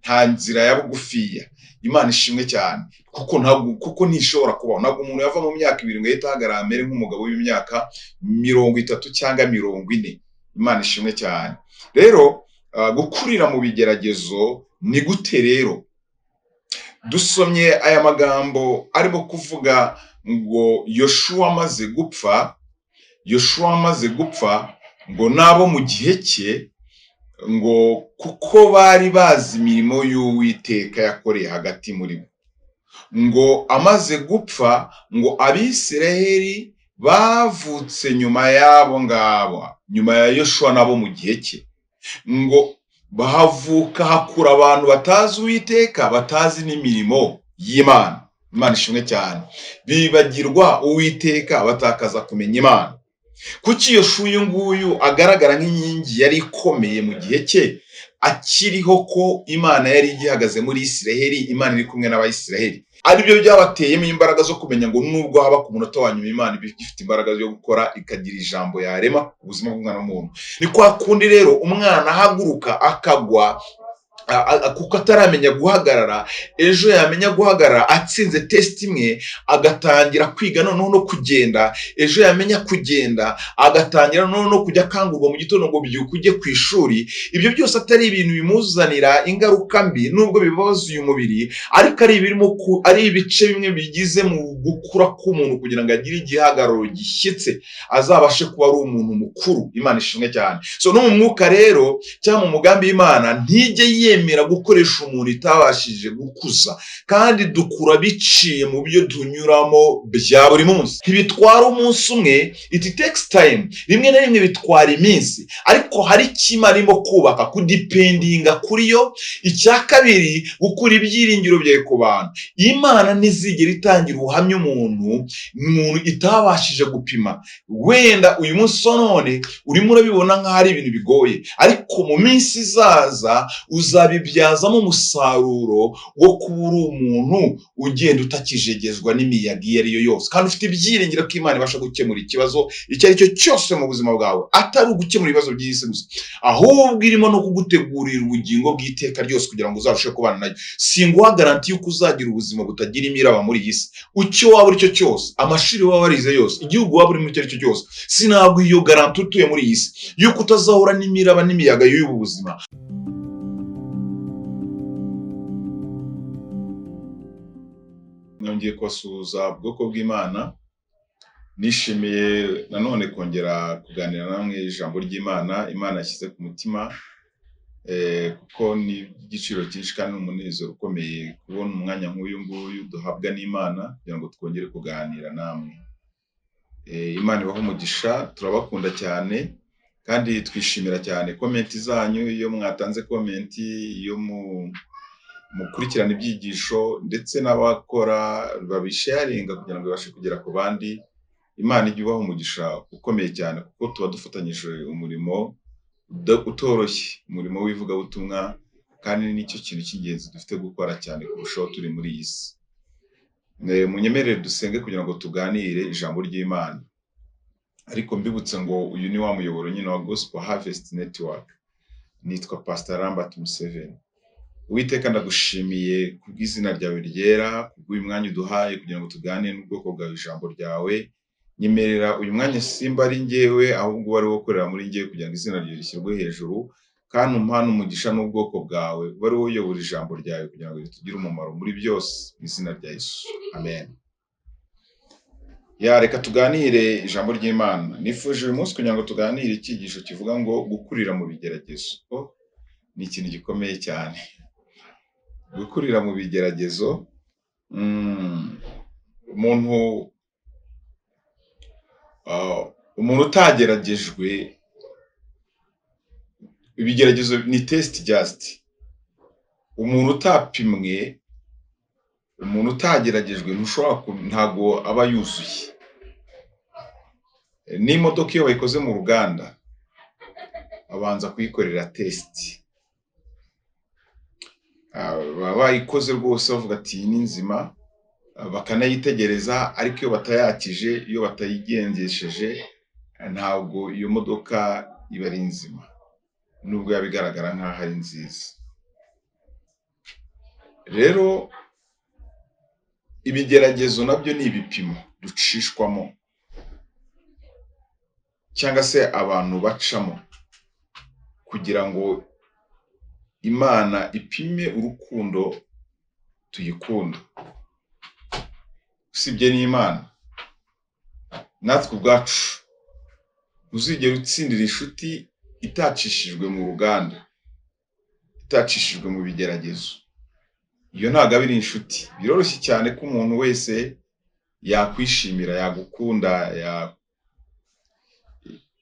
nta nzira ya bugufiya. Imana ishimwe cyane kuko ntishobora kubaho. Ntabwo umuntu yava mu myaka 2 ngo yahita ahagarara amere nk'umugabo w'imyaka 30 cyangwa 40. Imana ishimwe cyane. Rero gukurira mu bigeragezo ni gute rero? Dusomye aya magambo arimo kuvuga ngo Yoshua amaze gupfa ngo nabo mu gihe cye, ngo kuko bari bazi imirimo y'Uwiteka yakoreye hagati muri bo, ngo amaze gupfa, ngo Abisiraheli bavutse nyuma y'abo ngabo, nyuma ya Yoshua nabo mu gihe cye, ngo bahavuka hakura abantu batazi Uwiteka, batazi n'imirimo y'Imana. Imana ishimwe cyane. Bibagirwa Uwiteka, batakaza kumenya Imana. Kuki Yoshua uyu nguyu agaragara nk'inkingi yari ikomeye mu gihe cye, akiriho ko Imana yari igihagaze muri Isiraheli, Imana iri kumwe n'Abayisiraheli? Aribyo byabateyemo imbaraga zo kumenya ngo nubwo haba ku munota wa nyuma, Imana ifite imbaraga yo gukora, ikagira ijambo yarema ubuzima bw'umwana w'umuntu. Ni kwa kundi rero umwana ahaguruka akagwa kuko ataramenya guhagarara, ejo yamenya guhagarara atsinze test imwe agatangira kwiga noneho no kugenda, ejo yamenya kugenda agatangira noneho no kujya kangurwa mu gitondo ngo byuka ujye ku ishuri. Ibyo byose atari ibintu bimuzanira ingaruka mbi nubwo bibabaza uyu mubiri, ariko ari ibice bimwe bigize mu gukura k'umuntu kugira ngo agire igihagararo gishyitse, azabashe kuba ari umuntu mukuru. Imana ishimwe cyane. So no mu mwuka rero cyangwa mu mugambi w'Imana ntijye yemera gukoresha umuntu itabashije gukuza, kandi dukura biciye mu byo tunyuramo bya buri munsi. Ntibitwara umunsi umwe, it takes time. Rimwe na rimwe bitwara iminsi, ariko hari kimarimo kubaka kudipendinga kuri yo. Icya kabiri, gukura ibyiringiro byawe ku bantu. Imana ntizigera itangira ubuhamya umuntu itabashije gupima. Wenda uyu munsi none urimo urabibona nk'aho ari ibintu bigoye, ariko mu minsi izaza uzabibyazamo umusaruro wo kuba uri umuntu ugenda utakijegezwa n'imiyaga iyo ari yo yose, kandi ufite ibyiringiro ko Imana ibasha gukemura ikibazo icyo ari cyo cyose mu buzima bwawe, atari ugukemura ibibazo by'isi gusa, ahubwo irimo no kugutegurira ubugingo bw'iteka ryose kugira ngo uzarushe kubana nayo. Singuha garanti y'uko uzagira ubuzima butagira imiraba muri iyi si. Icyo waba uri cyo cyose, amashuri waba warize yose, igihugu waba urimo icyo ari cyo cyose, sinaguha iyo garanti utuye muri iyi si y'uko utazahura n'imiraba n'imiyaga y'ubu buzima. Nongeye kubasuhuza ubwoko bw'Imana. Nishimiye nanone kongera kuganira namwe ijambo ry'Imana Imana yashyize ku mutima, kuko ni igiciro cyinshi kandi n'umunezero ukomeye kubona umwanya nk'uyu nguyu duhabwa n'Imana kugira ngo twongere kuganira namwe. Imana ibahe umugisha, turabakunda cyane kandi twishimira cyane komenti zanyu. Iyo mwatanze komenti, iyo mukurikirana ibyigisho, ndetse n'abakora babisharinga kugira ngo bibashe kugera ku bandi, Imana ijye ibaha umugisha ukomeye cyane, kuko tuba dufatanyije umurimo utoroshye, umurimo w'ivugabutumwa, kandi nicyo kintu cy'ingenzi dufite gukora cyane kurushaho turi muri iyi si. Munyemerere dusenge kugira ngo tuganire ijambo ry'Imana, ariko mbibutse ngo uyu ni wa muyoboro nyine wa Gospel Harvest Network. Nitwa Pastor Lambert Museveni. Uwiteka ndagushimiye kubw'izina ryawe ryera, kubw'uyu mwanya uduhaye kugira ngo tuganire n'ubwoko bwawe ijambo ryawe. Nyemerera uyu mwanya simba ari njyewe, ahubwo wari wokorera muri njyewe kugira ngo izina ryawe rishyirwe hejuru, kandi umpane umugisha n'ubwoko bwawe, wari uyobora ijambo ryawe kugira ngo ritugire umumaro muri byose, mu izina rya Yesu, amen. Reka tuganire ijambo ry'Imana. Nifuje uyu munsi kugira ngo tuganire icyigisho kivuga ngo gukurira mu bigeragezo. Ni ikintu gikomeye cyane, gukurira mu bigeragezo. Umuntu utageragejwe, ibigeragezo ni test just. Umuntu utapimwe, umuntu utageragejwe ntago aba yuzuye. N'imodoka iyo bayikoze mu ruganda abanza kuyikorera test, bayikoze rwose bavuga ati iyi ni nzima, bakanayitegereza, ariko iyo batayakije, iyo batayigengesheje, ntabwo iyo modoka iba ari nzima, nubwo yabigaragara nk'aho ari nziza. Rero ibigeragezo nabyo ni ibipimo ducishwamo cyangwa se abantu bacamo kugira ngo Imana ipime urukundo tuyikunda. Usibye n'Imana, natwe ubwacu ntuzigera utsindira inshuti itacishijwe mu ruganda, itacishijwe mu bigeragezo. Iyo ntabwo aba ari inshuti. Biroroshye cyane ko umuntu wese yakwishimira, yagukunda,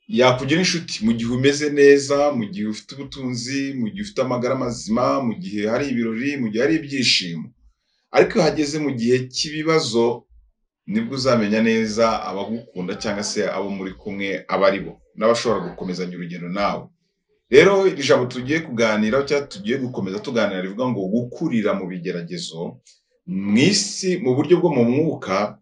yakugira inshuti mu gihe umeze neza, mu gihe ufite ubutunzi, mu gihe ufite amagara mazima, mu gihe hari ibirori, mu gihe hari ibyishimo. Ariko iyo hageze mu gihe cy'ibibazo, nibwo uzamenya neza abagukunda cyangwa se abo muri kumwe aba ari bo, n'abashobora gukomezanya urugendo nawe. Rero iri jambo tugiye kuganiraho cyangwa tugiye gukomeza tuganira rivuga ngo gukurira mu bigeragezo. Mu isi mu buryo bwo mu mwuka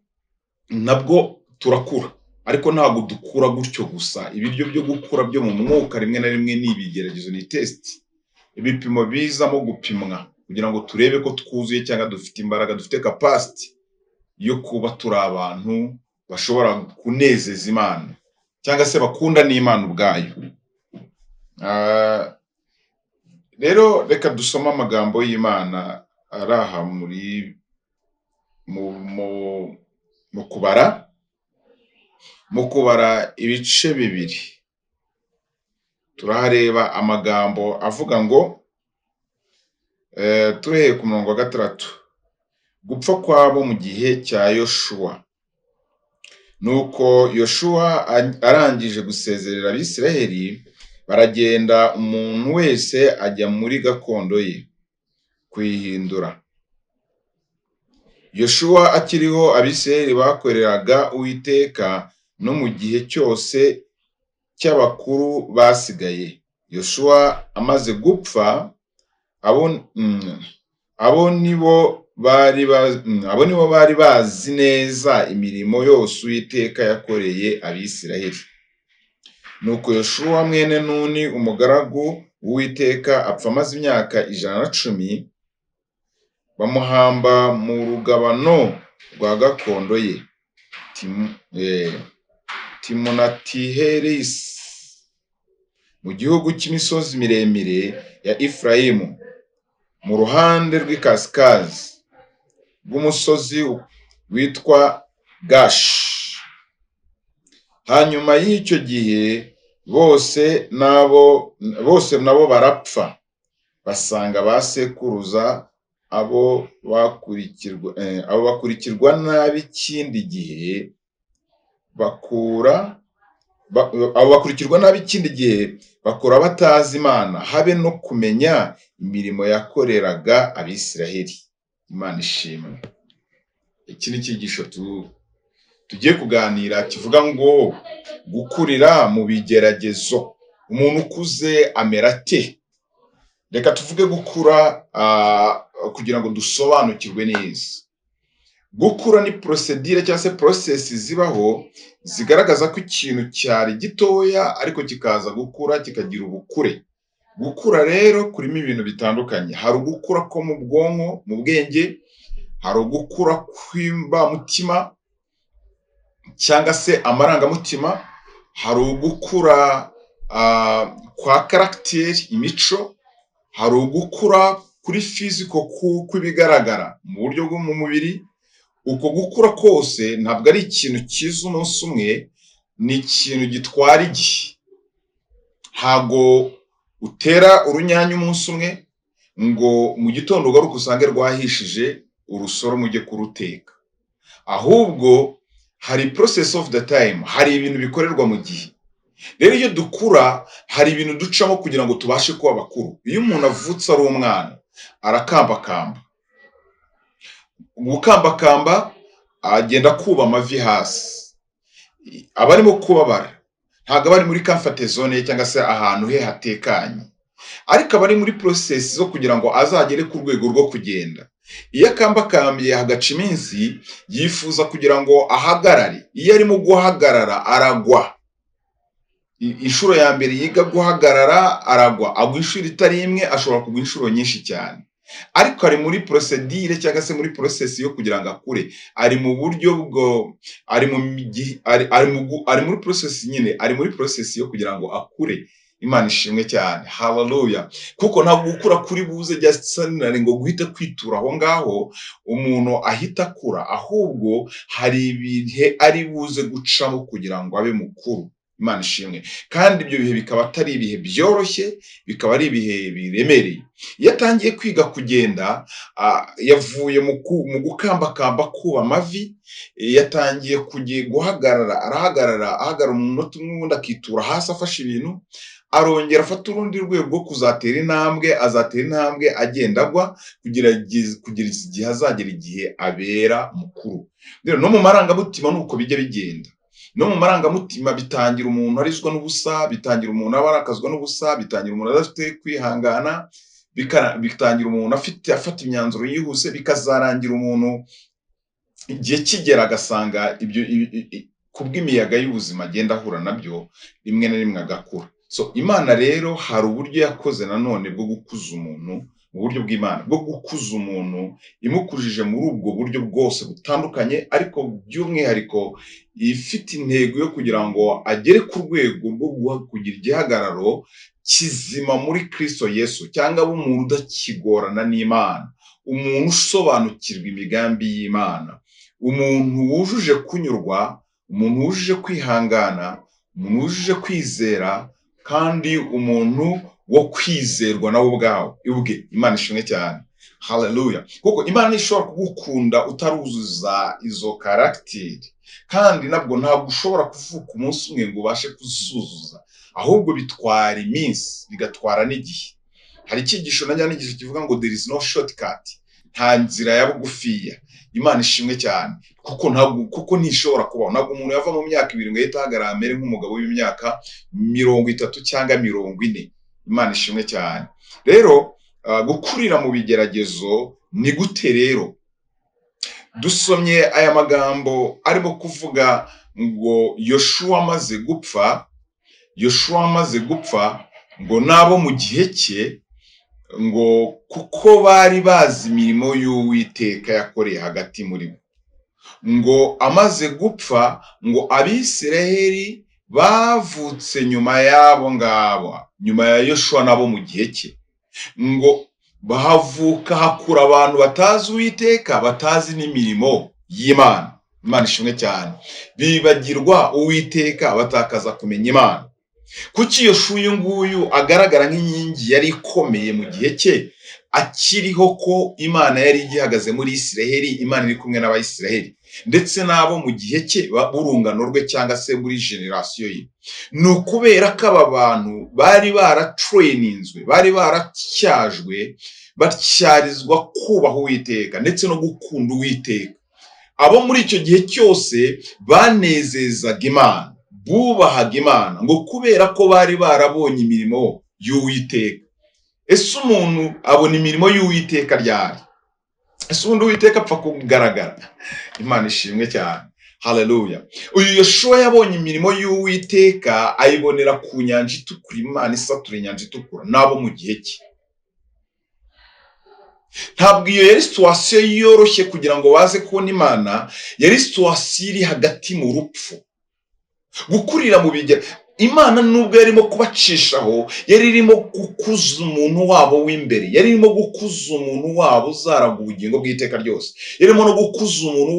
nabwo turakura, ariko ntabwo dukura gutyo gusa. Ibiryo byo gukura byo mu mwuka rimwe na rimwe ni ibigeragezo, ni test, ibipimo bizamo gupimwa kugira ngo turebe ko twuzuye cyangwa dufite imbaraga, dufite capacity yo kuba turi abantu bashobora kunezeza Imana cyangwa se bakunda n'Imana ubwayo. Rero reka dusome amagambo y'Imana ari aha mu kubara ibice bibiri. Turahareba amagambo avuga ngo tureheye ku murongo wa 6, gupfa kwabo mu gihe cya Yoshuwa. Nuko Yoshuwa arangije gusezerera Abisiraheli, baragenda umuntu wese ajya muri gakondo ye kuyihindura. Yoshuwa akiriho, Abisiraheli bakoreraga Uwiteka no mu gihe cyose cy'abakuru basigaye. Yoshuwa amaze gupfa, abo nibo bari bazi neza imirimo yose Uwiteka yakoreye Abisiraheli. Nuko Yoshuwa mwene Nuni umugaragu w'Uwiteka apfa amaze imyaka 110, bamuhamba mu rugabano rwa gakondo ye Timunatiheresi mu gihugu cy'imisozi miremire ya Efurayimu, mu ruhande rw'ikasikazi rw'umusozi witwa Gashi. Hanyuma y'icyo gihe bose nabo barapfa, basanga ba sekuruza abo bakurikirwa nabi ikindi gihe bakura batazi Imana, habe no kumenya imirimo yakoreraga Abisiraheli. Imana ishimwe. Iki ni icyigisho tugiye kuganira kivuga ngo gukurira mu bigeragezo. Umuntu ukuze amera ate? Reka tuvuge gukura kugira ngo dusobanukirwe neza. Gukura ni procedure cyangwa se process zibaho zigaragaza ko ikintu cyari gitoya ariko kikaza gukura kikagira ubukure. Gukura rero kurimo ibintu bitandukanye. Hari ugukura ko mu bwonko, mu bwenge, hari ugukura kw'imbamutima cyangwa se amarangamutima, hari ugukura kwa character, imico, hari ugukura kuri physical kw'ibigaragara mu buryo bwo mu mubiri. Uko gukura kose ntabwo ari ikintu kiza umunsi umwe, ni ikintu gitwara igihe. Ntabwo utera urunyanya umunsi umwe ngo mu gitondo ugaruke usange rwahishije urusoro mujye kuruteka. Ahubwo hari process of the time, hari ibintu bikorerwa mu gihe. Rero iyo dukura hari ibintu ducamo kugira ngo tubashe kuba bakuru. Iyo umuntu avutse ari umwana arakambakamba, gukambakamba agenda kuba amavi hasi, aba arimo kubabara, ntabwo aba ari muri comfort zone cyangwa se ahantu he hatekanye, ariko aba ari muri process zo kugira ngo azagere ku rwego rwo kugenda. Iyo akambakambiye hagaca iminsi, yifuza kugira ngo ahagarare. Iyo arimo guhagarara aragwa. Inshuro ya mbere yiga guhagarara aragwa, agwa inshuro itari imwe, ashobora kugwa inshuro nyinshi cyane. ariko ari muri procedure cyangwa se muri process yo kugira ngo akure, ari mu buryo bwo ari mu ari muri process nyine, ari muri process yo kugira ngo akure. Imana ishimwe cyane, haleluya. Kuko ntabwo gukura kuri buze just suddenly ngo guhita kwitura aho ngaho umuntu ahita akura, ahubwo hari ibihe ari buze gucamo kugira ngo abe mukuru. Imana ishimwe. Kandi ibyo bihe bikaba atari ibihe byoroshye, bikaba ari ibihe biremereye. Iyo atangiye kwiga kugenda, yavuye mu gukambakamba kuba amavi, yatangiye guhagarara, ahagarara umunota umwe ubundi akitura hasi afashe ibintu, arongera afata urundi rwego rwo kuzatera intambwe, azatera intambwe agenda agwa kugira igihe azagera igihe abera mukuru. Rero no mu marangamutima nuko bijya bigenda. No mu marangamutima bitangira umuntu arizwa n'ubusa, bitangira umuntu abarakazwa n'ubusa, bitangira umuntu adafite kwihangana, bitangira umuntu afata imyanzuro yihuse, bikazarangira umuntu igihe kigera agasanga ibyo kubw'imiyaga y'ubuzima agenda ahura nabyo rimwe na rimwe agakura. So Imana rero hari uburyo yakoze nanone bwo gukuza umuntu, mu buryo bw'Imana bwo gukuza umuntu, imukujije muri ubwo buryo bwose butandukanye, ariko by'umwihariko ifite intego yo kugira ngo agere ku rwego rwo kugira igihagararo kizima muri Kristo Yesu, cyangwa abe umuntu udakigorana n'Imana, umuntu usobanukirwa imigambi y'Imana, umuntu wujuje kunyurwa, umuntu wujuje kwihangana, umuntu wujuje kwizera, kandi umuntu wo kwizerwa nawe ubwe. Imana ishimwe cyane, haleluya. Kuko Imana ishobora kugukunda utaruzuza izo karagiteri, kandi nabwo ntabwo ushobora kuvuka umunsi umwe ngo ubashe kuzuzuza, ahubwo bitwara iminsi, bigatwara n'igihe. Hari icyigisho n'igisho kivuga ngo there is no shortcut, nta nzira ya bugufiya. Imana ishimwe cyane, kuko ntishobora kubaho. Ntabwo umuntu yava mu myaka 2 ngo ahita ahagarara amere nk'umugabo w'imyaka 30 cyangwa 40. Imana ishimwe cyane. Rero gukurira mu bigeragezo ni gute rero? Dusomye aya magambo arimo kuvuga ngo Yoshua amaze gupfa ngo nabo mu gihe cye, ngo kuko bari bazi imirimo y'Uwiteka yakoreye hagati muri bo, ngo amaze gupfa, ngo Abisiraheli bavutse nyuma y'abo ngabo, nyuma ya Yoshua nabo mu gihe cye, ngo bahavuka hakura abantu batazi Uwiteka, batazi n'imirimo y'Imana. Imana ishimwe cyane. Bibagirwa Uwiteka, batakaza kumenya Imana. Kuki Yoshua uyu nguyu agaragara nk'inkingi yari ikomeye mu gihe cye, akiriho ko Imana yari igihagaze muri Isiraheli, Imana iri kumwe n'Abayisiraheli, ndetse nabo mu gihe cye burungano rwe cyangwa se muri generasiyo ye? Ni ukubera ko aba bantu bari baratrainingzwe, bari baratyajwe, batyarizwa kubaha Uwiteka ndetse no gukunda Uwiteka. Abo muri icyo gihe cyose banezezaga Imana, bubahaga Imana, ngo kubera ko bari barabonye imirimo y'Uwiteka. Ese umuntu abona imirimo y'Uwiteka ryari? Ese ubundi Uwiteka apfa kugaragara? Imana ishimwe cyane, haleluya. Uyu Yoshua yabonye imirimo y'Uwiteka, ayibonera ku nyanja itukura, Imana isatura inyanja itukura, nabo mu gihe cye. Ntabwo iyo yari situwasiyo yoroshye kugira ngo baze kubona Imana, yari situwasiyo iri hagati mu rupfu. Gukurira mu Imana nubwo yarimo kubacishaho, yari irimo gukuza umuntu wabo w'imbere, yari irimo gukuza umuntu wabo uzaraga ubugingo bw'iteka ryose, yarimo no gukuza umuntu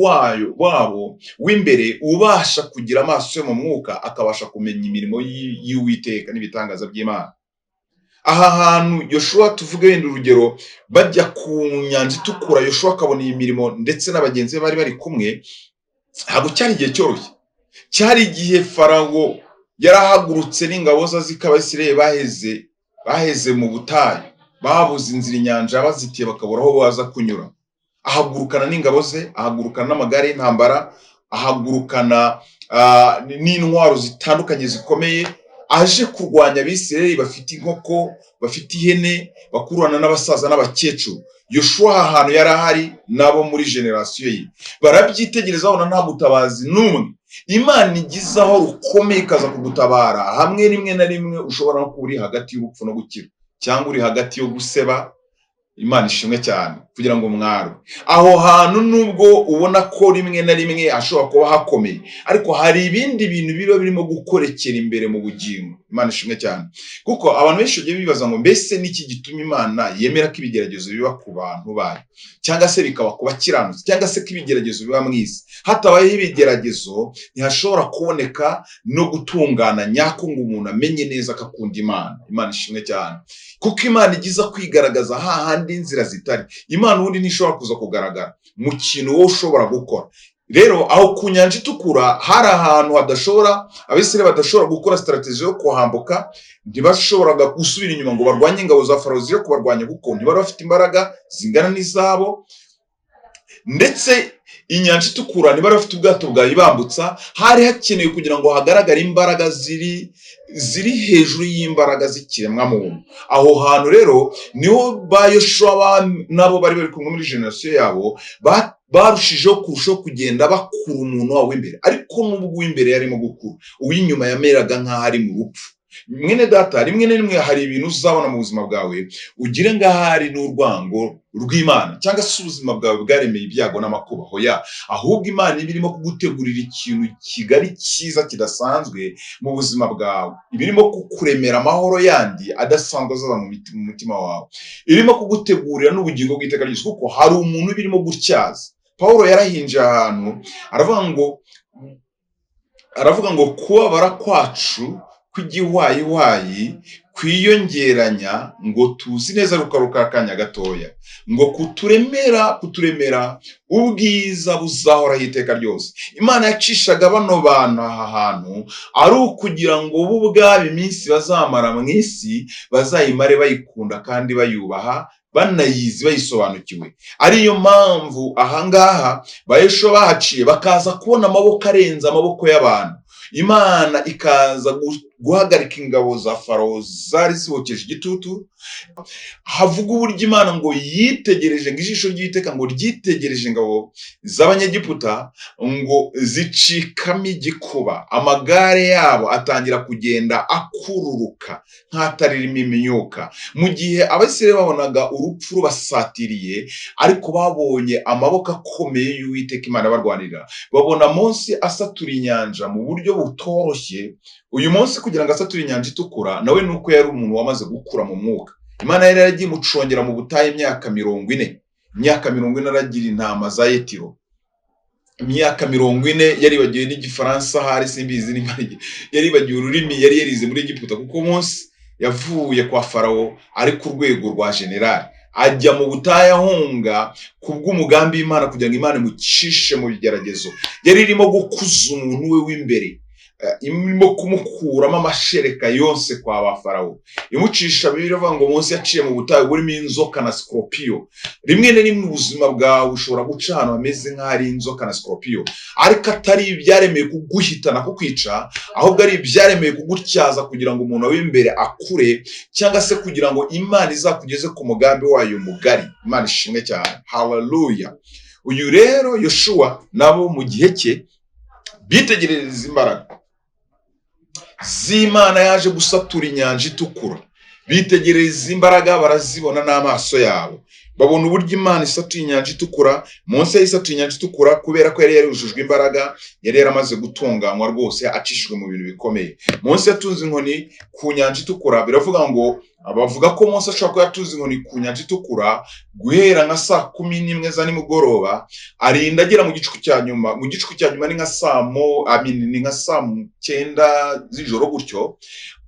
wabo w'imbere ubasha kugira amaso yo mu mwuka, akabasha kumenya imirimo y'Uwiteka n'ibitangaza by'Imana. Aha hantu Yoshua, tuvuge wenda urugero, bajya ku nyanja itukura, Yoshua akabona iyi mirimo ndetse n'abagenzi be bari bari kumwe, ntabwo cyari igihe cyoroshye. Cyari igihe Farawo yarahagurutse n'ingabo ze z'Abisirayeli baheze mu butayu, babuze inzira, inyanja bazitiye, bakabura aho baza kunyura. Ahagurukana n'ingabo ze, ahagurukana n'amagare y'intambara, ahagurukana n'intwaro zitandukanye zikomeye, aje kurwanya Abisirayeli bafite inkoko, bafite ihene, bakurana n'abasaza n'abakecuru. Yoshua ahantu yari ahari nabo muri generasiyo ye barabyitegereza, babona nta mutabazi n'umwe. Imana igize aho rukomeye ikaza kugutabara. Hamwe rimwe na rimwe ushobora no kuba uri hagati y'urupfu no gukira, cyangwa uri hagati yo guseba, Imana ishimwe cyane kugira ngo mwarwe. Aho hantu nubwo ubona ko rimwe na rimwe ashobora kuba hakomeye, ariko hari ibindi bintu biba birimo gukorekera imbere mu bugingo. Imana ishimwe cyane. Kuko abantu benshi bagiye bibaza ngo mbese niki gituma Imana yemera ko ibigeragezo biba ku bantu bayo, cyangwa se bikaba ku bakiranutsi, cyangwa se ko ibigeragezo biba mu isi. Hatabayeho ibigeragezo ntihashobora kuboneka no gutungana nyako ngo umuntu amenye neza ko akunda Imana. Imana ishimwe cyane. Kuko Imana igiza kwigaragaza hahandi inzira zitari. Imana ubundi ntishobora kuza kugaragara mu kintu wowe ushobora gukora. Rero aho ku nyanja itukura hari ahantu Abisirayeli badashobora gukora strategy yo kuhambuka, ntibashoboraga gusubira inyuma ngo barwanye ingabo za Farawo zije kubarwanya kuko ntibari bafite imbaraga zingana n'izabo, ndetse inyanja itukura ntibari bafite ubwato bwayibambutsa. Hari hakenewe kugira ngo hagaragare imbaraga ziri hejuru y'imbaraga z'ikiremwa muntu. Aho hantu rero niho ba Yoshua nabo bari bari kumwe muri generation yabo barushijeho kugenda bakura umuntu wabo w'imbere, ariko n'ubwo uw'imbere yarimo gukura, uw'inyuma yameraga nk'aho ari mu rupfu. Mwene data, rimwe na rimwe hari ibintu uzabona mu buzima bwawe ugire ngaho ari n'urwango rw'Imana, cyangwa se ubuzima bwawe bwaremeye ibyago n'amakuba. Hoya, ahubwo Imana iba irimo kugutegurira ikintu kigari cyiza kidasanzwe mu buzima bwawe. Iba irimo kukuremera amahoro yandi adasanzwe azaba mu mutima wawe. Irimo kugutegurira n'ubugingo bw'iteka ryose, kuko hari umuntu uba irimo gutyaza. Pawulo yarahinje ahantu aravuga ngo kubabara kwacu kw'igihwayihwayi kwiyongeranya ngo tuzi neza rukaruka akanya gatoya, ngo kuturemera ubwiza buzahoraho iteka ryose. Imana yacishaga bano bantu aha hantu ari ukugira ngo bo ubwabo iminsi bazamara mu isi bazayimare bayikunda kandi bayubaha, banayizi, bayisobanukiwe. Ariyo mpamvu ahangaha bayesho bahaciye bakaza kubona amaboko arenze amaboko y'abantu. Imana ikaza guhagarika ingabo za Farawo zari zibokeje igitutu. Havuga uburyo Imana ngo yitegereje, ngo ijisho ry'Iteka ngo ryitegereje ingabo z'Abanyegiputa ngo zicikamo igikuba, amagare yabo atangira kugenda akururuka nk'ataririmo imyuka. Mu gihe Abisirayeli babonaga urupfu rubasatiriye, ariko babonye amaboko akomeye y'Uwiteka Imana barwanira. Babona Mose asatura inyanja mu buryo butoroshye. Uyu munsi kugira ngo asature inyanja itukura, nawe nuko yari umuntu wamaze gukura mu mwuka. Imana yari yaragiye mucongera mu butayu imyaka 40. Imyaka 40 aragira intama za Yetiro. Imyaka 40 yaribagiwe n'igifaransa, hari simbizi n'imari, yaribagiwe ururimi yari yarize muri Egiputa, kuko Mose yavuye kwa Farawo ari ku rwego rwa generali, ajya mu butayu ahunga kubw'umugambi w'Imana kugira ngo Imana imucishe mu bigeragezo. Yari irimo gukuza umuntu we w'imbere, irimo kumukuramo amashereka yose kwa ba Farawo, imucisha. Biravuga ngo Mose yaciye mu butayu burimo inzoka na scorpio. Rimwe na rimwe ubuzima bwawe ushobora guca ahantu hameze nk'ahari inzoka na scorpio, ariko atari ibyaremeye kuguhitana kukwica, ahubwo ari ibyaremeye kugutyaza kugira ngo umuntu w'imbere akure, cyangwa se kugira ngo Imana izakugeze ku mugambi wayo mugari. Imana ishimwe cyane. Hallelujah. Uyu rero Yoshua nabo mu gihe cye bitegereza imbaraga z'Imana yaje gusatura inyanja itukura. Bitegereza imbaraga barazibona n'amaso yabo, babona uburyo Imana isatuye inyanja itukura. Mose yisatuye inyanja itukura kubera ko yari yarujujwe imbaraga, yari yaramaze gutunganywa rwose, acishijwe mu bintu bikomeye. Mose yatunze inkoni ku nyanja itukura. Biravuga ngo abavuga ko Mose ashobora kuba yatunze inkoni ku nyanja itukura guhera nka saa 11 za nimugoroba, arinda agera mu gicuku cya nyuma. Mu gicuku cya nyuma ni nka saa 9 z'ijoro gutyo,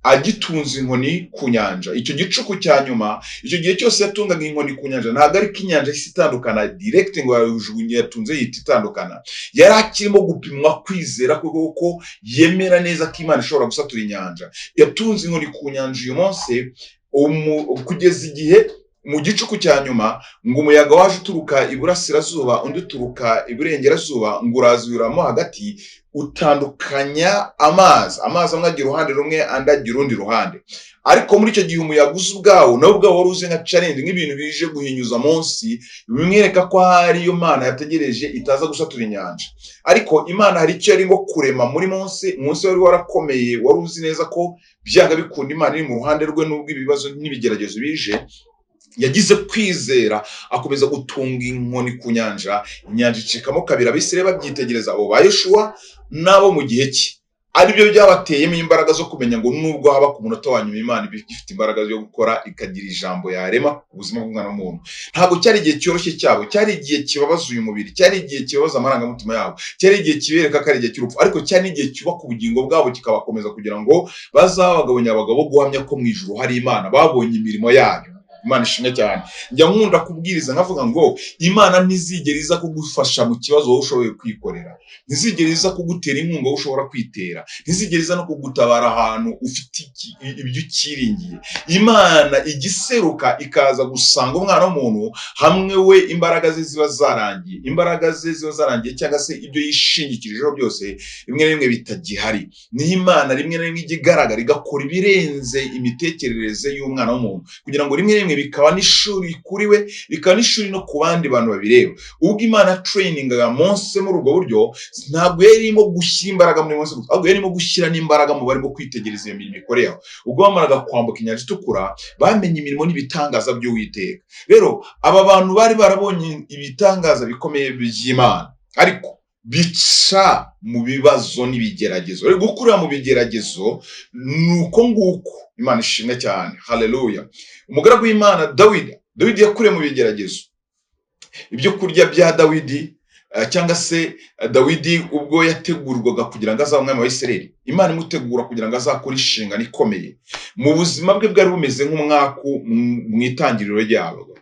agitunze inkoni ku nyanja. Icyo gicuku cya nyuma, icyo gihe cyose yatungaga inkoni ku nyanja, ntabwo ari ko inyanja ihise itandukana direct ngo yajugunye yatunze yita itandukana. Yari akirimo gupimwa kwizera kuko yemera neza ko Imana ishobora gusatura inyanja. Yatunze inkoni ku nyanja uyu munsi kugeza igihe mu gicuku cya nyuma ngo umuyaga waje uturuka iburasirazuba, undi uturuka iburengerazuba, ngo urazuramo hagati, utandukanya amazi amwe agira uruhande rumwe, andi agira urundi ruhande. Ariko muri icyo gihe umuyaga uza ubwawo nawe ubwawo wari uze nka challenge, nk'ibintu bije guhinyuza munsi, bimwereka ko hariyo Imana yategereje itaza gusatura inyanja. Ariko Imana hari icyo yarimo kurema muri Mose wari warakomeye, wari uzi neza ko byanga bikunda Imana iri mu ruhande rwe, n'ubwo ibibazo n'ibigeragezo bije. yagize kwizera akomeza gutunga inkoni ku nyanja, inyanja icikamo kabiri. Abisirayeli babyitegereza abo ba Yoshuwa n'abo mu gihe cye, ari byo byabateyemo imbaraga zo kumenya ngo nubwo haba ku munota wa nyuma Imana ifite imbaraga yo gukora ikagira ijambo yarema ku buzima bw'umwana w'umuntu. Ntabwo cyari igihe cyoroshye cyabo, cyari igihe kibabaza uyu mubiri, cyari igihe kibabaza amarangamutima yabo, cyari igihe kibereka ko ari igihe cy'urupfu, ariko cyari n'igihe cyubaka ubugingo bwabo kikabakomeza kugira ngo bazaba abagabo nyabagabo guhamya ko mu ijuru hari Imana, babonye imirimo yayo. Imana ishimwe cyane. Njya nkunda kubwiriza nkavuga ngo Imana ntizigera iza kugufasha mu kibazo wowe ushoboye kwikorera, ntizigera iza kugutera inkunga wowe ushobora kwitera, ntizigera iza no kugutabara ahantu ufite ibyo ukiringiye. Imana igiseruka ikaza gusanga umwana w'umuntu hamwe we imbaraga ze ziba zarangiye, cyangwa se ibyo yishingikirijeho byose rimwe na rimwe bitagihari. Niho Imana rimwe na rimwe ijya igaragara igakora ibirenze imitekerereze y'umwana w'umuntu, kugira ngo rimwe bikaba n'ishuri kuri we, bikaba n'ishuri no ku bandi bantu babireba. Ubwo Imana trainingaga Mose muri ubwo buryo, ntabwo yari irimo gushyira imbaraga muri Mose gusa, ahubwo yari irimo gushyira n'imbaraga mu barimo kwitegereza iyo mirimo ikoreyeho. Ubwo bamaraga kwambuka inyanja itukura, bamenye imirimo n'ibitangaza by'Uwiteka. Rero aba bantu bari barabonye ibitangaza bikomeye by'Imana, ariko bica mu bibazo n'ibigeragezo. Rero gukurira mu bigeragezo nuko nguko. Imana ishimwe cyane. Haleluya. Umugaragu w'Imana Dawidi yakuriye mu bigeragezo. Ibyo kurya bya Dawidi cyangwa se Dawidi ubwo yategurwaga kugira ngo azabe umwami wa Isirayeli, Imana imutegura kugira ngo azakore inshingano ikomeye. Mu buzima bwe bwari bumeze nk'umwaku mu itangiriro ryabo.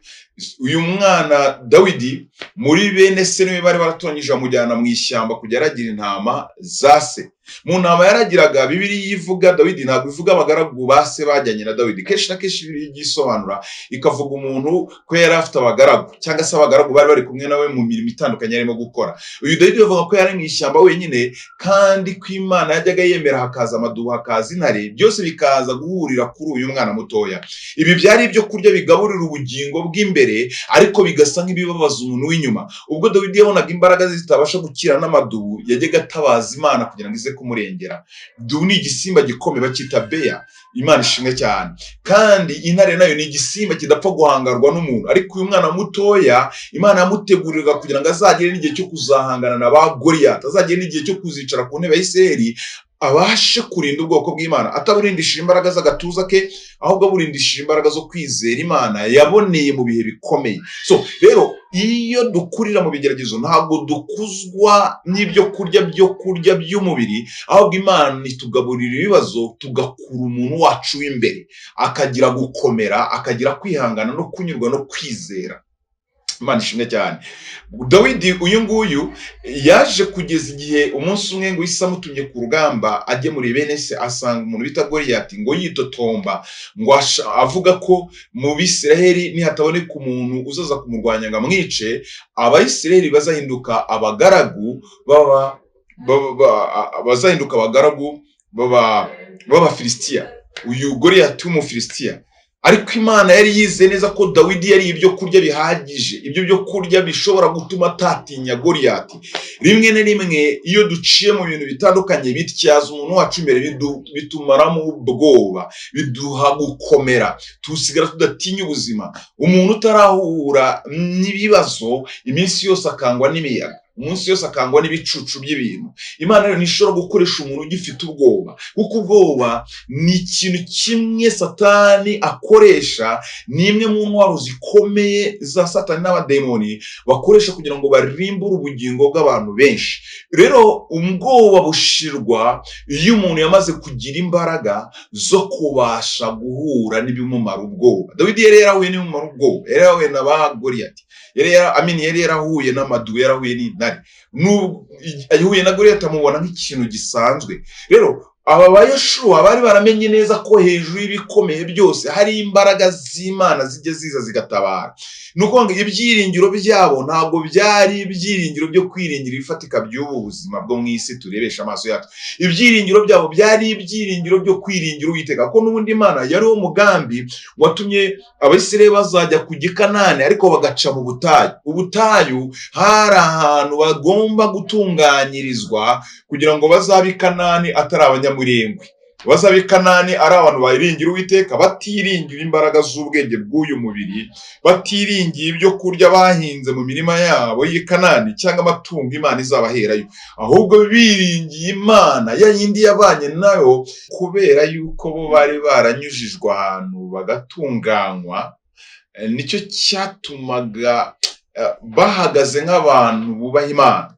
Uyu mwana Dawidi muri bene se niwe bari baratoranyije bamujyana mu ishyamba kujya aragira intama za se. Mu ntama yaragiraga, Bibiliya ivuga Dawidi ntabwo ivuga abagaragu ba se bajyanye na Dawidi. Kenshi na kenshi Bibiliya igisobanura ikavuga umuntu ko yari afite abagaragu, cyangwa se abagaragu bari bari kumwe nawe mu mirimo itandukanye arimo gukora. Uyu Dawidi bavuga ko yari mu ishyamba wenyine, kandi ko Imana yajyaga yemera hakaza amadubu, hakaza intare, byose bikaza guhurira kuri uyu mwana mutoya. Ibi byari ibyo kurya bigaburira ubugingo bw'imbere, ariko bigasa nk'ibibabaza umuntu w'inyuma. Ubwo Dawidi yabonaga imbaraga ze zitabasha gukira n'amadubu, yajyaga atabaza Imana kugira ngo ize kumurengera. Dubu ni igisimba gikomeye bacyita beya. Imana ishimwe cyane. Kandi intare nayo ni igisimba kidapfa guhangarwa n'umuntu, ariko uyu mwana mutoya Imana yamuteguriraga kugira ngo azagere n'igihe cyo kuzahangana na ba Goliyati, azagere n'igihe cyo kuzicara ku ntebe ya Isirayeli, abashe kurinda ubwoko bw'Imana, ataburindishije imbaraga z'agatuza ke, ahubwo aburindishije imbaraga zo kwizera Imana yaboneye mu bihe bikomeye. So rero iyo dukurira mu bigeragezo, ntabwo dukuzwa n'ibyo kurya by'umubiri, ahubwo Imana itugaburira ibibazo, tugakura umuntu wacu w'imbere, akagira gukomera, akagira kwihangana no kunyurwa no kwizera. Imana ishimwe cyane. Dawidi uyu nguyu yaje kugeza igihe umunsi umwe ngo Isa amutumye ku rugamba ajye muri bene se, asanga umuntu bita Goliyati ngo yitotomba, ngo avuga ko mu Bisirayeli nihataboneka umuntu uzaza kumurwanya ngo amwice, Abayisirayeli bazahinduka abagaragu b'Abafilisitiya. Uyu Goliyati w'Umufilisitiya. Ariko Imana yari yizeye neza ko Dawidi yari ibyo kurya bihagije, ibyo byo kurya bishobora gutuma atatinya Goliyati. Rimwe na rimwe iyo duciye mu bintu bitandukanye bityaza umuntu wacu imbere, bitumaramo ubwoba, biduha gukomera, tusigara tudatinya ubuzima. Umuntu utarahura n'ibibazo iminsi yose akangwa n'imiyaga, umunsi yose akangwa n'ibicucu by'ibintu. Imana rero ntishobora gukoresha umuntu ugifite ubwoba, kuko ubwoba ni ikintu kimwe Satani akoresha, ni imwe mu ntwaro zikomeye za Satani n'abademoni bakoresha kugira ngo barimbure ubugingo bw'abantu benshi. Rero ubwoba bushirwa iyo umuntu yamaze kugira imbaraga zo kubasha guhura n'ibimumara ubwoba. Dawidi yari yarahuye n'ibimumara ubwoba, yari yarahuye na ba Goliyati, yari yarahuye n'amadubu, yarahuye n'intare. Yahuye na Goliyati amubona nk'ikintu gisanzwe. Rero aba ba Yoshuwa bari baramenye neza ko hejuru y'ibikomeye byose hari imbaraga z'Imana zijya ziza zigatabara. Nuko ngo ibyiringiro byabo ntabwo byari ibyiringiro byo kwiringira ibifatika by'ubu buzima bwo mu isi turebesha amaso yacu. Ibyiringiro byabo byari ibyiringiro byo kwiringira Uwiteka, ko n'ubundi Imana yari umugambi watumye Abisirayeli bazajya ku Gikanani, ariko bagaca mu butayu. Ubutayu hari ahantu bagomba gutunganyirizwa kugira ngo bazabe i Kanani atari abanyamurengwe. bazaba i Kanani ari abantu biringira Uwiteka, batiringira imbaraga z'ubwenge bw'uyu mubiri, batiringiye ibyo kurya bahinze mu mirima yabo y'i Kanani cyangwa amatungo Imana izabaherayo, ahubwo biringiye Imana ya yindi yabanye nayo, kubera yuko bo bari baranyujijwe ahantu bagatunganywa. Nicyo cyatumaga bahagaze nk'abantu bubaha Imana,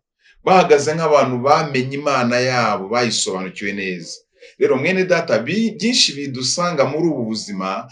bahagaze nk'abantu bamenye Imana yabo, bayisobanukiwe neza. Rero mwene data, byinshi bidusanga muri ubu buzima,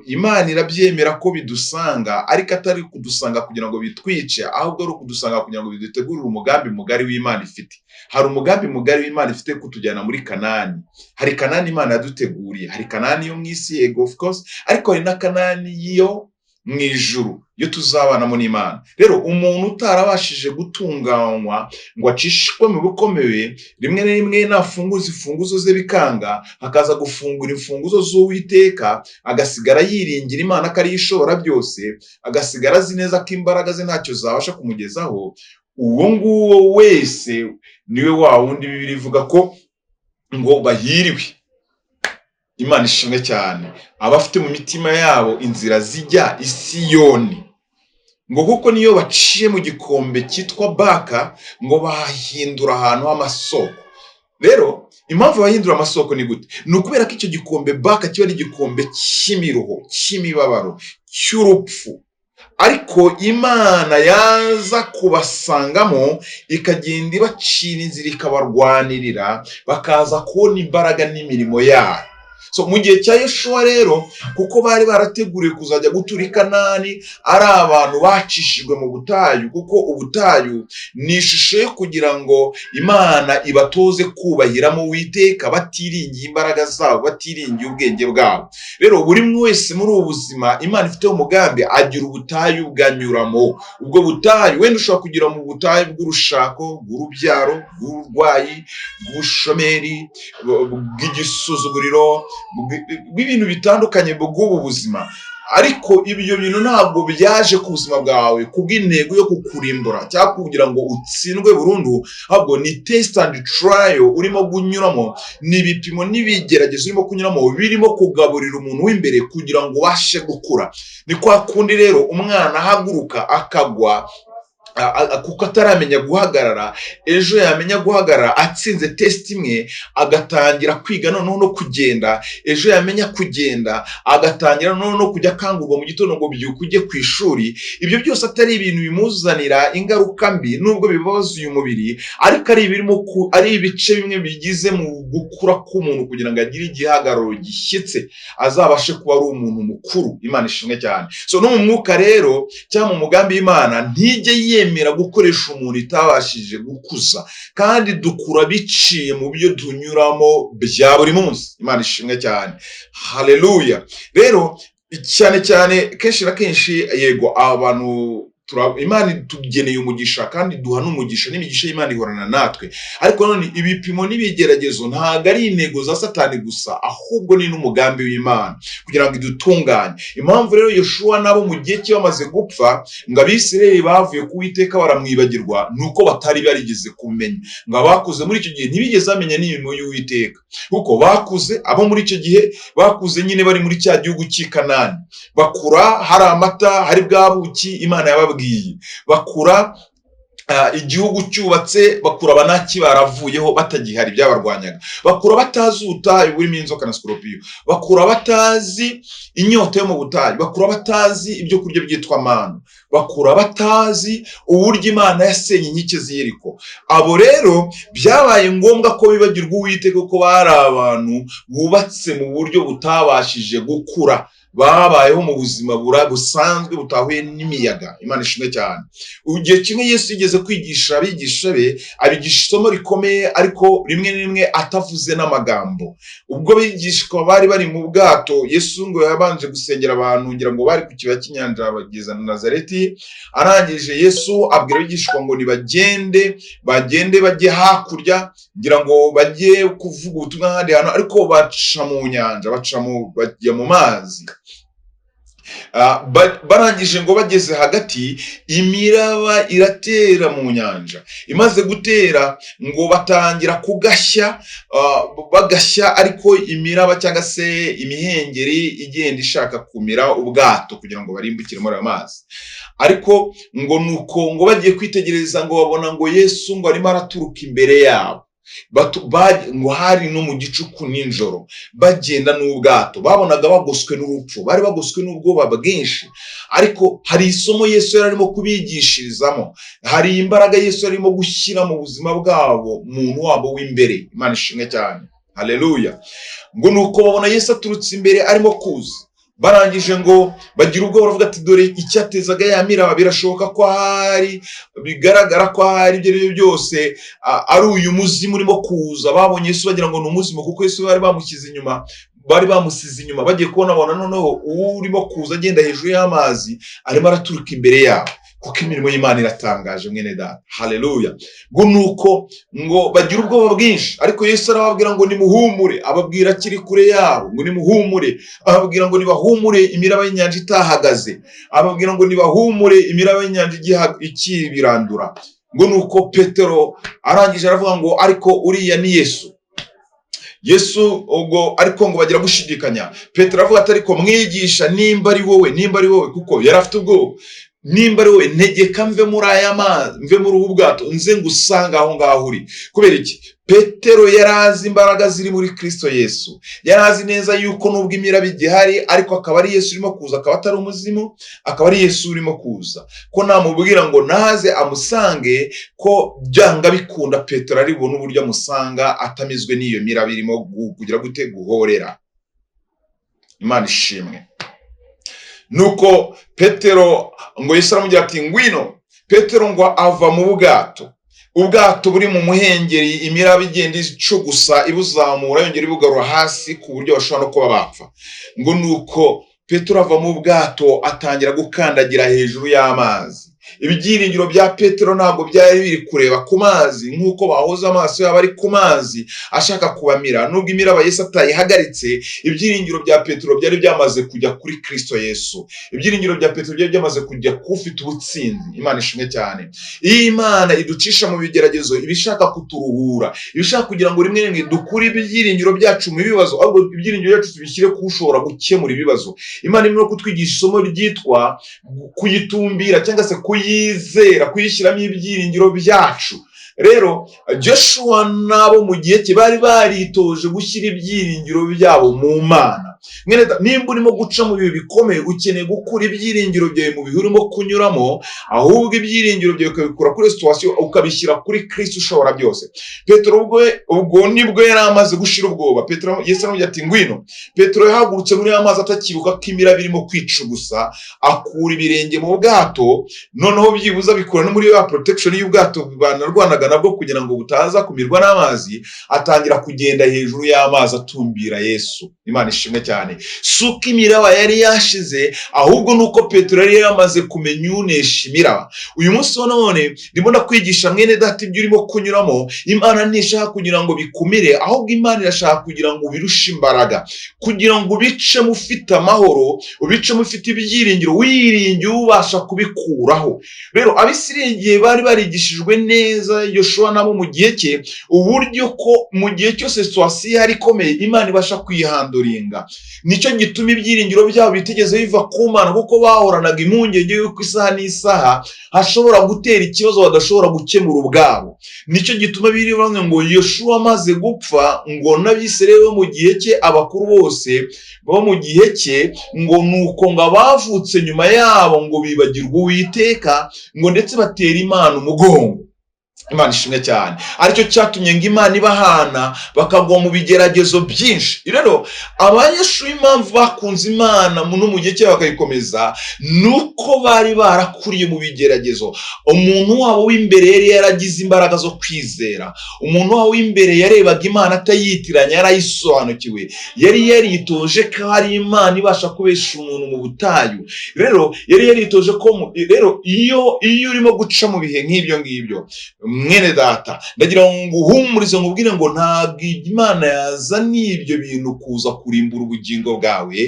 Imana irabyemera ko bidusanga, ariko atari kudusanga kugira ngo bitwice, ahubwo ari ukudusanga kugira ngo bidutegurire umugambi mugari w'Imana ifite. Hari umugambi mugari w'Imana ifite kutujyana muri Kanani. Hari Kanani Imana yaduteguriye, hari Kanani yo mu isi, yego of course, ariko hari na Kanani yo mu ijuru, yo tuzabanamo n'Imana. Rero umuntu utarabashije gutunganywa ngo acishwe mu bukomeye, rimwe na rimwe nafunguza imfunguzo ze bikanga, akaza gufungura imfunguzo z'Uwiteka, agasigara yiringira Imana ko ariyo ishobora byose, agasigara azi neza ko imbaraga ze ntacyo zabasha kumugezaho. Uwo nguwo wese niwe wa wundi Bibiliya ivuga ko ngo bahiriwe. Imana ishimwe cyane, abafite mu mitima yabo inzira zijya i Siyoni, ngo kuko niyo baciye mu gikombe cyitwa Baka, ngo bahindura ahantu h'amasoko. Rero impamvu bahindura amasoko ni gute? Ni ukubera ko icyo gikombe Baka kiba ari igikombe cy'imiruho, cy'imibabaro, cy'urupfu, ariko Imana yaza kubasangamo ikagenda ibacira inzira, ikabarwanirira, bakaza kubona imbaraga n'imirimo yayo. So mu gihe cya Yeshuwa rero, kuko bari barateguriwe kuzajya gutura i Kanani, ari abantu bacishijwe mu butayu, kuko ubutayu ni ishusho yo kugira ngo Imana ibatoze kubahiramo Uwiteka, batiringiye imbaraga zabo, batiringiye ubwenge bwabo. Rero buri umwe wese muri ubu buzima Imana ifiteho umugambi, agira ubutayu bwanyuramo. Ubwo butayu wenda ushobora kugira mu butayu bw'urushako, bw'urubyaro, bw'uburwayi, bw'ubushomeri, bw'igisuzuguriro, bw'ibintu bitandukanye bw'ubu buzima. Ariko ibyo bintu ntabwo byaje ku buzima bwawe kubw'intego yo kukurimbura cyangwa kugira ngo utsindwe burundu, ahubwo ni test and trial urimo kunyuramo, ni ibipimo n'ibigeragezo urimo kunyuramo, birimo kugaburira umuntu w'imbere kugira ngo ubashe gukura. Ni kwa kundi rero umwana ahaguruka akagwa kuko ataramenya guhagarara, ejo yamenya guhagarara atsinze test imwe, agatangira kwiga noneho no kugenda. Ejo yamenya kugenda, agatangira noneho no kujya akangurwa mu gitondo ngo byuke ujye ku ishuri. Ibyo byose atari ibintu bimuzanira ingaruka mbi, nubwo bibabaza uyu mubiri, ariko ari ibice bimwe bigize mu gukura k'umuntu kugira ngo agire igihagararo gishyitse, azabashe kuba ari umuntu mukuru. Imana ishimwe cyane. So no mu mwuka rero cyangwa mu mugambi w'Imana, ntijye yemera gukoresha umuntu itabashije gukuza, kandi dukura biciye mu byo tunyuramo bya buri munsi. Imana ishimwe cyane, haleluya. Rero cyane cyane kenshi na kenshi, yego abantu Imana itugeneye umugisha, kandi duha n'umugisha, n'imigisha y'Imana ihorana natwe. Ariko none ibipimo n'ibigeragezo ntabwo ari intego za Satani gusa, ahubwo ni n'umugambi w'Imana kugira ngo idutunganye. Impamvu rero Yeshuwa nabo mu gihe cye bamaze gupfa, ngo Abisirayeli bavuye ku Uwiteka baramwibagirwa, nuko batari barigeze kumenya. Ngo abakuze muri icyo gihe ntibigeze bamenya n'imirimo y'Uwiteka, kuko bakuze, abo muri icyo gihe bakuze nyine bari muri cya gihugu cy'i Kanani, bakura hari amata, hari bwa buki Imana yababwiye, bakura igihugu cyubatse, bakura abanaki baravuyeho batagihari byabarwanyaga, bakura batazi ubutayu burimo inzoka na sikorupiyo, bakura batazi inyota yo mu butayu, bakura batazi ibyo kurya byitwa manu, bakura batazi uburyo Imana yasenye inkike z'i Yeriko. Abo rero byabaye ngombwa ko bibagirwa Uwiteka, ko bari abantu bubatse mu buryo butabashije gukura, babayeho mu buzima busanzwe butahuye n'imiyaga. Imana ishimwe cyane. Igihe kimwe Yesu yigeze kwigisha abigisha be, abigisha isomo rikomeye, ariko rimwe na rimwe atavuze n'amagambo. Ubwo bigishwa bari bari mu bwato, Yesu ngo yabanje gusengera abantu, ngira ngo bari ku kibaya cy'inyanja bageza na Nazareti. Arangije Yesu abwira abigishwa ngo nibagende, bajye hakurya, ngira ngo bajye kuvuga ubutumwa ahandi hantu, ariko baca mu nyanja, bajya mu mazi. barangije ngo bageze hagati, imiraba iratera mu nyanja. Imaze gutera ngo batangira kugashya, bagashya, ariko imiraba cyangwa se imihengeri igenda ishaka kumira ubwato kugira ngo barimbukire muri ayo mazi. Ariko ngo nuko ngo bagiye kwitegereza ngo babona ngo Yesu ngo arimo araturuka imbere yabo. Ngo hari no mu gicuku nijoro bagenda n'ubwato, babonaga bagoswe n'urupfu, bari bagoswe n'ubwoba bwinshi, ariko hari isomo Yesu yari arimo kubigishirizamo, hari imbaraga Yesu arimo gushyira mu buzima bwabo, muntu wabo w'imbere. Imana ishimwe cyane, haleluya. Ngo nuko babona Yesu aturutse imbere arimo kuza, barangije ngo bagira ubwoba, baravuga ati dore icyatezaga ya miraba birashoboka ko ahari, bigaragara ko ahari ibyo aribyo byose ari uyu muzimu urimo kuza. Babonye Yesu bagira ngo ni umuzimu, kuko Yesu bari bamusize inyuma, bagiye kubona noneho urimo kuza agenda hejuru y'amazi arimo araturuka imbere yabo, kuko imirimo y'Imana iratangaje mwene data, haleluya. Ngo nuko ngo bagira ubwoba bwinshi, ariko Yesu arababwira ngo nimuhumure, ababwira akiri kure yabo ngo nimuhumure, ababwira ngo nibahumure imiraba y'inyanja itahagaze, ababwira ngo nibahumure imiraba y'inyanja ikibirandura. Ngo nuko Petero arangije aravuga ngo ariko uriya ni Yesu ubwo, ariko ngo bagira gushidikanya. Petero avuga ati ariko mwigisha, nimba ari wowe, kuko yari afite ubwoba, nimba ari wowe ntegeka mve muri aya mazi, mve muri ubu bwato, nze ngusanga aho ngaho uri. Kubera iki? Petero yari azi imbaraga ziri muri Kristo Yesu, yari azi neza yuko nubwo imiraba igihari, ariko akaba ari Yesu urimo kuza, akaba atari umuzimu, akaba ari Yesu urimo kuza, ko namubwira ngo naze amusange, ko byanga bikunda Petero ari bubone uburyo amusanga atamizwe n'iyo miraba irimo kugira gute guhorera. Imana ishimwe. Nuko Petero ngo Yesu aramubwira ati ngwino. Petero ngo ava mu ubwato buri mu muhengeri, imiraba igenda icugusa ibuzamura yongera ibugarura hasi, ku buryo bashobora no kuba bapfa. Ngo nuko Petero ava mu bwato atangira gukandagira hejuru y'amazi. Ibyiringiro bya Petero ntabwo byari biri kureba ku mazi nk'uko bahoza amaso yabo ari ku mazi ashaka kubamira. Nubwo imiraba Yesu atayihagaritse, ibyiringiro bya Petero byari byamaze kujya kuri Kristo Yesu. Ibyiringiro bya Petero byari byamaze kujya kufite ubutsinzi. Imana ishimwe cyane. Iyi Imana iducisha mu bigeragezo, ibishaka kuturuhura, ibishaka kugira ngo rimwe rimwe dukure ibyiringiro byacu mu bibazo, ahubwo ibyiringiro byacu tubishyire ku ushobora gukemura ibibazo. Imana irimo kutwigisha isomo ryitwa kuyitumbira cyangwa se kuyizera, kuyishyiramo ibyiringiro byacu. Rero Joshua nabo mu gihe cye bari baritoje gushyira ibyiringiro byabo mu Mana. Nimba urimo guca mu bihe bikomeye, ukeneye gukura ibyiringiro byawe mu bihe urimo kunyuramo, ahubwo ibyiringiro byawe ukabikura kuri situation ukabishyira kuri Kristo ushobora byose. Petero ubwo nibwo yari amaze gushira ubwoba. Petero Yesu aramubwira ati ngwino. Petero yahagurutse muri amazi atakibuka ko imiraba irimo kwicugusa, akura ibirenge mu bwato, noneho byibuza bikora no muri ya protection y'ubwato banarwanaga nabwo kugira ngo butaza kumirwa n'amazi, atangira kugenda hejuru y'amazi atumbira Yesu. Imana ishimwe cyane. Suko imiraba yari yashize, ahubwo nuko Petero yari yamaze kumenya unesha imiraba. Uyu munsi none ndimo ndakwigisha mwene data, ibyo urimo kunyuramo Imana ntishaka kugira ngo bikumire, ahubwo Imana irashaka kugira ngo ubirushe imbaraga, kugira ngo ubice mufite amahoro, ubice mufite ibyiringiro, wiringiye ubasha kubikuraho. Rero Abisirayeli bari barigishijwe neza Yoshua nabo mu gihe cye, uburyo ko mu gihe cyose situation yari ikomeye Imana ibasha kwihanduringa. Nicyo gituma ibyiringiro byabo bitigeze biva ku Mana, kuko bahoranaga impungenge yuko isaha n'isaha hashobora gutera ikibazo badashobora gukemura ubwabo. Nicyo gituma biri bamwe ngo Yoshua amaze gupfa, ngo n'Abisirayeli bo mu gihe cye, abakuru bose bo mu gihe cye, ngo nuko ngo abavutse nyuma yabo ngo bibagirwa Uwiteka, ngo ndetse batera Imana umugongo. Imana ishimwe cyane. Aricyo cyatumye ngo Imana ibahana bakagwa mu bigeragezo byinshi. Rero abanyeshuri impamvu bakunze Imana no mu gihe cye bakayikomeza, nuko bari barakuriye mu bigeragezo. Umuntu wabo w'imbere yari yaragize imbaraga zo kwizera. Umuntu wabo w'imbere yarebaga Imana atayitiranya, yarayisobanukiwe, yari yaritoje ko hari Imana ibasha kubesha umuntu mu butayu. Rero yari yaritoje ko iyo urimo guca mu bihe nk'ibyo ngibyo, mwene data, ndagira ngo uhumurize nkubwire ngo ntabwo Imana yazaniye ibyo bintu kuza kurimbura ubugingo bwawe,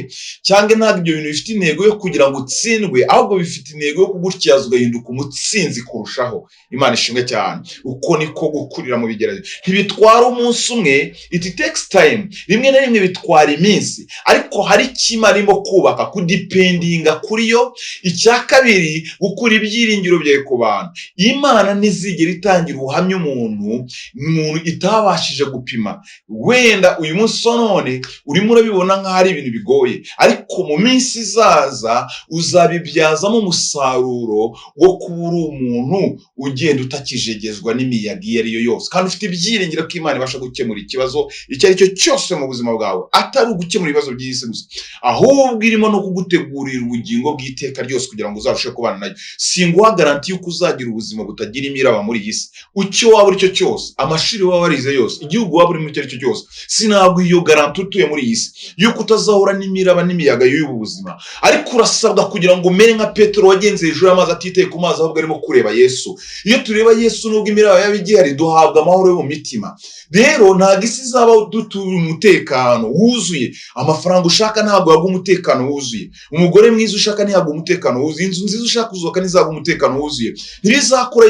cyangwa ntabwo ibyo bintu bifite intego yo kugira ngo utsindwe, ahubwo bifite intego yo kugutyaza ugahinduka umutsinzi kurushaho. Imana ishimwe cyane. Uko niko gukurira mu bigeragezo. Ntibitwara umunsi umwe, it takes time. Rimwe na rimwe bitwara iminsi, ariko hari ikima arimo kubaka, kudipendinga kuri yo. Icya kabiri, gukura ibyiringiro byawe ku bantu. Imana ntizigera itangira ubuhamya umuntu itabashije gupima. Wenda uyu munsi none urimo urabibona nk'aho ari ibintu bigoye, ariko mu minsi izaza uzabibyazamo umusaruro wo kuba uri umuntu ugenda utakijegezwa n'imiyaga iyo ari yo yose, kandi ufite ibyiringiro ko Imana ibasha gukemura ikibazo icyo ari cyo cyose mu buzima bwawe, atari ugukemura ibibazo by'isi gusa, ahubwo irimo no kugutegurira ubugingo bw'iteka ryose kugira ngo uzarusheho kubana nayo. Singuha garanti y'uko uzagira ubuzima butagira imiraba muri iyi si. Icyo waba uri cyo cyose, amashuri waba warize yose, igihugu waba urimo icyo ari cyo cyose, sinabwo iyo garanti utuye muri iyi si y'uko utazahura n'imiraba n'imiyaga y'ubu buzima. Ariko urasabwa kugira ngo umere nka Petero wagenze hejuru y'amazi atitaye ku mazi, ahubwo arimo kureba Yesu. Iyo tureba Yesu nubwo imiraba yaba igihari, duhabwa amahoro yo mu mitima. Rero ntabwo isi izaba dutuye umutekano wuzuye. Amafaranga ushaka ntabwo yaguha umutekano wuzuye. Umugore mwiza ushaka ntiyaguha umutekano wuzuye. Inzu nziza ushaka kuzubaka ntizaguha umutekano wuzuye. Ntibizakura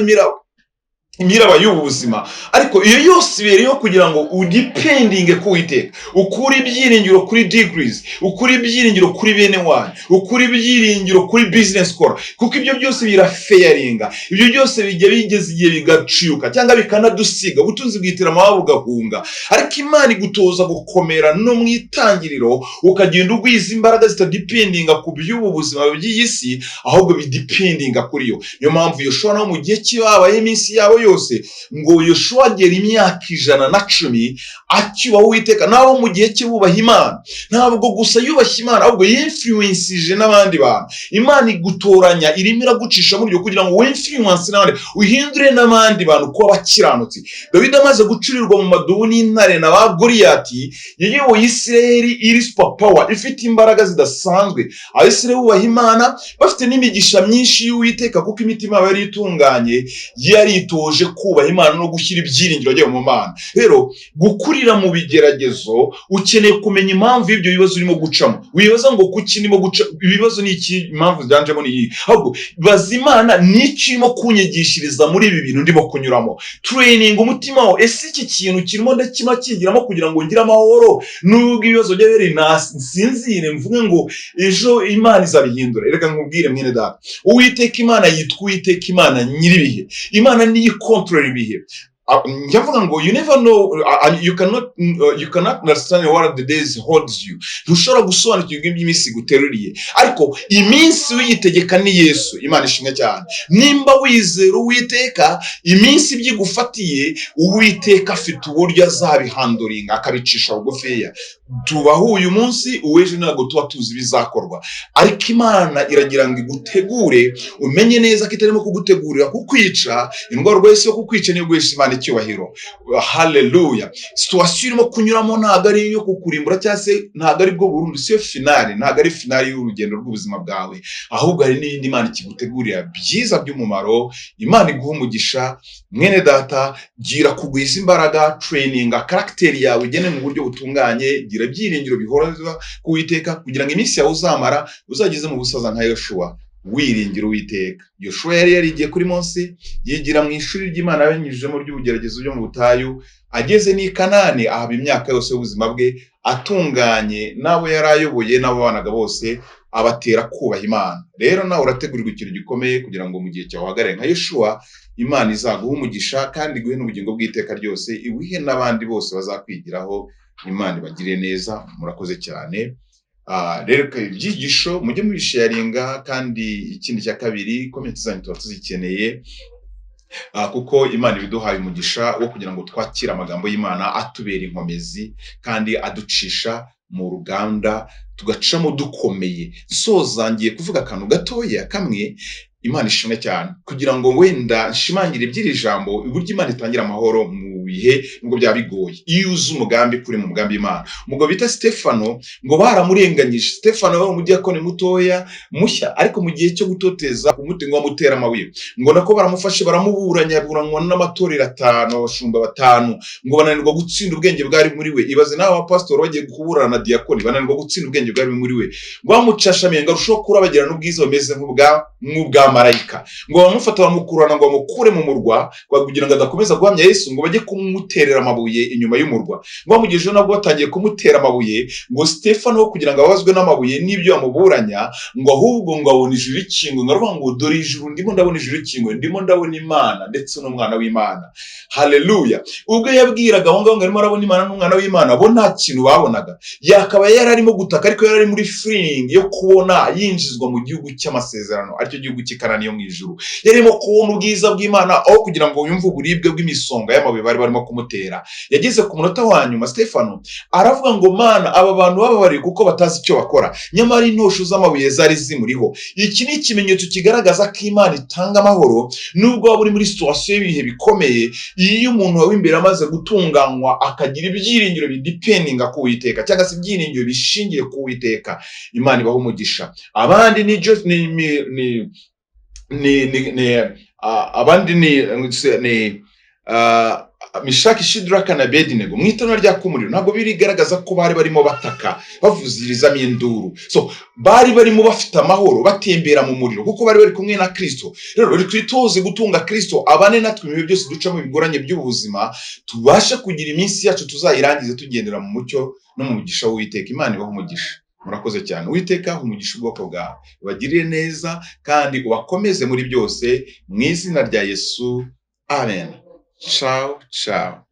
imiraba y'ubu buzima. Ariko iyo yose ibereyeho kugira ngo udipendinge ku Uwiteka, ukure ibyiringiro kuri degrees, ukure ibyiringiro kuri bene wanyu, ukure ibyiringiro kuri business ukora, kuko ibyo byose birafeyaringa. Ibyo byose bijya bigeze igihe bigaciyuka cyangwa bikanadusiga, ubutunzi bwitira amababa bugahunga. Ariko Imana igutoza gukomera no mu itangiriro, ukagenda ugwiza imbaraga zitadipendinga ku by'ubu buzima by'iyi si, ahubwo bidipendinga kuri yo. Niyo mpamvu Yoshua no mu gihe kibabaye iminsi yabo yose, ngo Yoshua agera imyaka 110 acyubaha Uwiteka. Nabo mu gihe cye bubaha Imana, ntabwo gusa yubashye Imana, ahubwo yinfluenceje n'abandi bantu. Imana igutoranya, irimo iragucisha muri yo kugira ngo winfluence n'abandi, uhindure n'abandi bantu kuba bakiranutsi. Dawidi amaze gucurirwa mu madubu n'intare na ba Goliyati, yayoboye Isirayeli iri super power, ifite imbaraga zidasanzwe. Abisirayeli bubaha Imana, bafite n'imigisha myinshi y'Uwiteka, kuko imitima yabo yari itunganye, yaritoje kubaha Imana no gushyira ibyiringiro byawe mu Mana. Rero gukurira mu bigeragezo, ukeneye kumenya impamvu y'ibyo bibazo urimo gucamo. Wibaza ngo kuki ndimo guca ibibazo, ni iki impamvu byanjemo ni iyi? Ahubwo baza Imana, n'iki irimo kunyigishiriza muri ibi bintu ndimo kunyuramo. Training umutima wawe, ese iki kintu kirimo ndakima kigiramo kugira ngo ngire amahoro nubwo ibibazo byabere nsinzire mvuge ngo ejo Imana izabihindura. Reka nkubwire mwene data, Uwiteka Imana yitwa Uwiteka Imana nyiribihe. Imana niyo control ibihe. Njavuga ngo you never know, you cannot understand what the days holds you. Ntushobora gusobanukirwa iby'iminsi guteruriye, ariko iminsi uyitegeka ni Yesu. Imana ishimwe cyane. Nimba wizera Uwiteka, iminsi byigufatiye, Uwiteka afite uburyo azabihanduringa akabicisha bugufiya. Tubaho uyu munsi, uweje ntabwo tuba tuzi bizakorwa, ariko Imana iragira ngo igutegure, umenye neza ko itarimo kugutegurira kukwica. Indwara rwese yo kukwica niyo guhesha Imana icyubahiro. Haleluya. Situation irimo kunyuramo ntabwo ari iyo kukurimbura, cyangwa se ntabwo ari bwo burundu, siyo finale, ntabwo ari finale y'urugendo rw'ubuzima bwawe, ahubwo hari n'ibindi Imana ikigutegurira byiza by'umumaro. Imana iguha umugisha mwene data, gira kugwiza imbaraga, training character yawe ugene mu buryo butunganye, gira byiringiro bihoraza ku Uwiteka kugira ngo iminsi yawe uzamara uzageze mu busaza nka Yoshua. Wiringira Uwiteka. Yoshua yari yarigiye kuri Mose, yigira mu ishuri ry'Imana yanyujijemo ry'ubugeragezo byo mu butayu, ageze ni Kanani ahaba imyaka yose y'ubuzima bwe atunganye, nabo yari ayoboye n'ababanaga bose abatera kubaha Imana. Rero nawe urategurirwa ikintu gikomeye kugira ngo mu gihe cyawe uhagarare nka Yoshua. Imana izaguha umugisha kandi iguhe n'ubugingo bw'iteka ryose, iwihe n'abandi bose bazakwigiraho. Imana ibagire neza. Murakoze cyane. Rero ibyigisho mujye mubisharinga, kandi ikindi cya kabiri, comment zanyu tuba tuzikeneye, kuko Imana ibiduhaye umugisha wo kugira ngo twakire amagambo y'Imana atubera inkomezi kandi aducisha mu ruganda tugacamo dukomeye. Ngiye kuvuga akantu gatoya kamwe. Imana ishimwe cyane kugira ngo wenda nshimangire iby'iri jambo, uburyo Imana itangira amahoro mu mu bihe ngo byaba bigoye iyo uzi umugambi kuri mu mugambi Imana. Umugabo bita Stefano ngo baramurenganyije. Stefano wari umudiyakoni mutoya mushya, ariko mu gihe cyo gutoteza umutima wamutera amabuye ngo nako baramufashe baramuburanya, buranwa n'amatorero 5, abashumba 5 ngo bananirwa gutsinda ubwenge bwari muri we. Ibaze nawe abapastori bagiye kuburana na diyakoni bananirwa gutsinda ubwenge bwari muri we, ngo bamucashamiye ngo arushaho kurabagirana n'ubwiza bameze nk'ubwa marayika, ngo bamufata bamukurana ngo bamukure mu murwa kugira ngo adakomeza guhamya Yesu, ngo bajye kumuterera amabuye inyuma y'umurwa. Ngo bamugejeje nabwo batangiye kumutera amabuye, ngo Stefano kugira ngo abazwe n'amabuye n'ibyo yamuburanya, ngo ahubwo ngo abona ijuru rikinguye, ngo aravuga ngo dore ijuru ndimo ndabona ijuru rikinguye, ndimo ndabona Imana ndetse n'umwana w'Imana. Haleluya. Ubwo yabwiraga aho ngaho ngo arimo arabona Imana n'umwana w'Imana, bo nta kintu babonaga. Yakaba yararimo gutaka, ariko yarari muri feeling yo kubona yinjizwa mu gihugu cy'amasezerano, aricyo gihugu cy'Ikanani yo mu ijuru. Yarimo kubona ubwiza bw'Imana aho kugira ngo yumve uburibwe bw'imisonga y'amabuye bari barimo kumutera. Yageze ku munota wa nyuma Stefano aravuga ngo Mana, aba bantu bababariye kuko batazi icyo bakora, nyamara intosho z'amabuye zari zimuriho. Iki ni ikimenyetso kigaragaza ko Imana itanga amahoro nubwo waba uri muri situation y'ibihe bikomeye. Iyo umuntu wawe imbere amaze gutunganywa akagira ibyiringiro bidependinga ku Uwiteka, cyangwa se ibyiringiro bishingiye ku Uwiteka, Imana ibaho umugisha. Abandi ni Mishaki, Shidraka na Abedinego mu itanura rya kumuriro ntabwo birigaragaza ko bari barimo bataka bavuzirizamo induru. So bari barimo bafite amahoro batembera mu muriro kuko bari bari kumwe na Kristo. Rero twitoze gutunga Kristo abane natwe mu bihe byose ducamo bigoranye by'ubuzima, tubashe kugira iminsi yacu tuzayirangize tugendera mu mucyo no mu mugisha w'Uwiteka. Imana ibaho umugisha. Murakoze cyane. Uwiteka umugisha ubwoko bwawe, ubagirire neza kandi ubakomeze muri byose mu izina rya Yesu. Amen. Ciao, ciao.